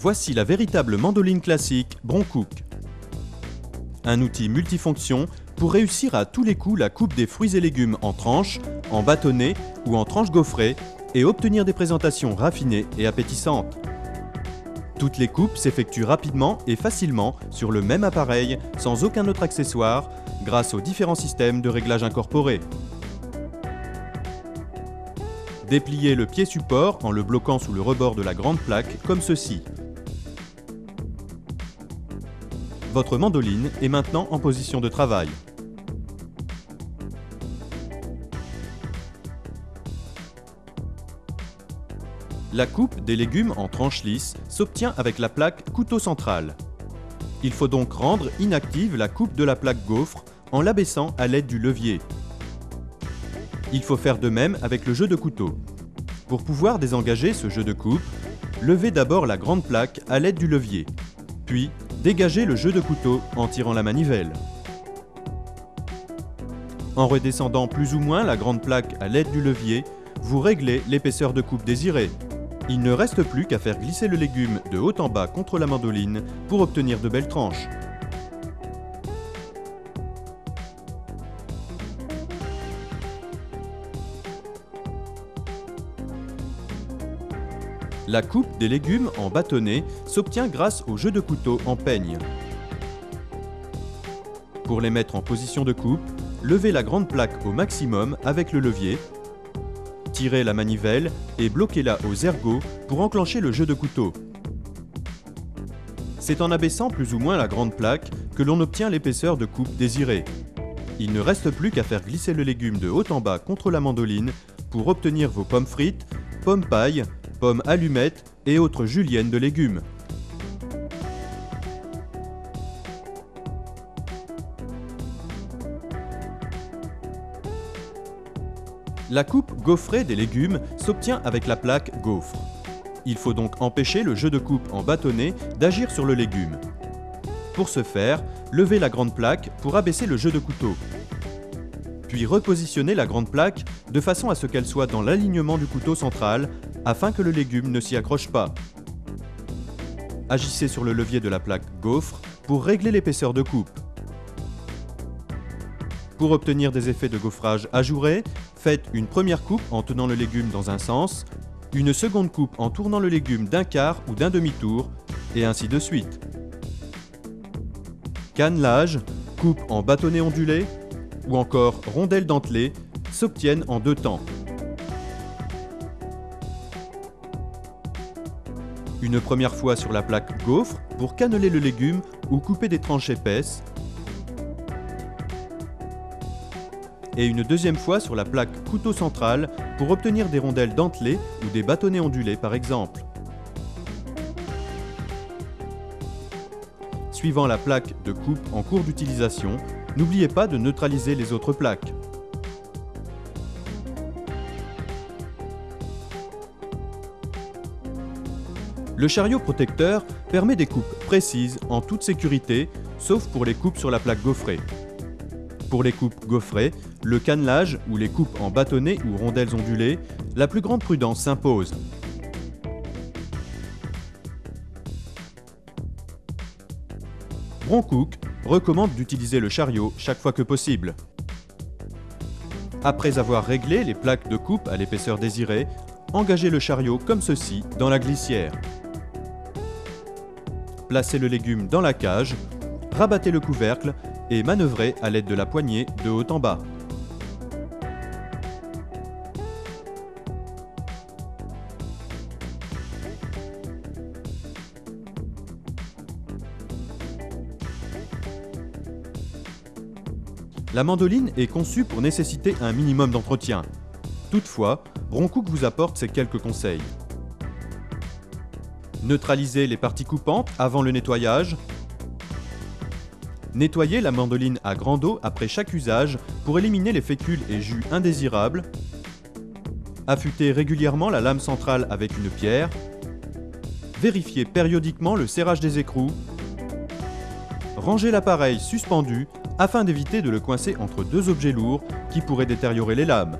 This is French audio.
Voici la véritable mandoline classique Broncook. Un outil multifonction pour réussir à tous les coups la coupe des fruits et légumes en tranches, en bâtonnets ou en tranches gaufrées et obtenir des présentations raffinées et appétissantes. Toutes les coupes s'effectuent rapidement et facilement sur le même appareil sans aucun autre accessoire grâce aux différents systèmes de réglage incorporés. Dépliez le pied support en le bloquant sous le rebord de la grande plaque comme ceci. Votre mandoline est maintenant en position de travail. La coupe des légumes en tranches lisses s'obtient avec la plaque couteau central. Il faut donc rendre inactive la coupe de la plaque gaufre en l'abaissant à l'aide du levier. Il faut faire de même avec le jeu de couteau. Pour pouvoir désengager ce jeu de coupe, levez d'abord la grande plaque à l'aide du levier, puis dégagez le jeu de couteau en tirant la manivelle. En redescendant plus ou moins la grande plaque à l'aide du levier, vous réglez l'épaisseur de coupe désirée. Il ne reste plus qu'à faire glisser le légume de haut en bas contre la mandoline pour obtenir de belles tranches. La coupe des légumes en bâtonnets s'obtient grâce au jeu de couteau en peigne. Pour les mettre en position de coupe, levez la grande plaque au maximum avec le levier, tirez la manivelle et bloquez-la aux ergots pour enclencher le jeu de couteau. C'est en abaissant plus ou moins la grande plaque que l'on obtient l'épaisseur de coupe désirée. Il ne reste plus qu'à faire glisser le légume de haut en bas contre la mandoline pour obtenir vos pommes frites, pommes paille, pommes allumettes et autres juliennes de légumes. La coupe gaufrée des légumes s'obtient avec la plaque gaufre. Il faut donc empêcher le jeu de coupe en bâtonnet d'agir sur le légume. Pour ce faire, levez la grande plaque pour abaisser le jeu de couteau. Puis repositionnez la grande plaque de façon à ce qu'elle soit dans l'alignement du couteau central afin que le légume ne s'y accroche pas. Agissez sur le levier de la plaque gaufre pour régler l'épaisseur de coupe. Pour obtenir des effets de gaufrage ajourés, faites une première coupe en tenant le légume dans un sens, une seconde coupe en tournant le légume d'un quart ou d'un demi-tour, et ainsi de suite. Cannelage, coupe en bâtonnet ondulé, ou encore rondelles dentelées s'obtiennent en deux temps. Une première fois sur la plaque gaufre pour canneler le légume ou couper des tranches épaisses. Et une deuxième fois sur la plaque couteau central pour obtenir des rondelles dentelées ou des bâtonnets ondulés par exemple. Suivant la plaque de coupe en cours d'utilisation, n'oubliez pas de neutraliser les autres plaques. Le chariot protecteur permet des coupes précises en toute sécurité, sauf pour les coupes sur la plaque gaufrée. Pour les coupes gaufrées, le cannelage ou les coupes en bâtonnets ou rondelles ondulées, la plus grande prudence s'impose. Broncook recommande d'utiliser le chariot chaque fois que possible. Après avoir réglé les plaques de coupe à l'épaisseur désirée, engagez le chariot comme ceci dans la glissière. Placez le légume dans la cage, rabattez le couvercle et manœuvrez à l'aide de la poignée de haut en bas. La mandoline est conçue pour nécessiter un minimum d'entretien. Toutefois, Broncook vous apporte ces quelques conseils. Neutralisez les parties coupantes avant le nettoyage. Nettoyez la mandoline à grande eau après chaque usage pour éliminer les fécules et jus indésirables. Affûtez régulièrement la lame centrale avec une pierre. Vérifiez périodiquement le serrage des écrous. Rangez l'appareil suspendu afin d'éviter de le coincer entre deux objets lourds qui pourraient détériorer les lames.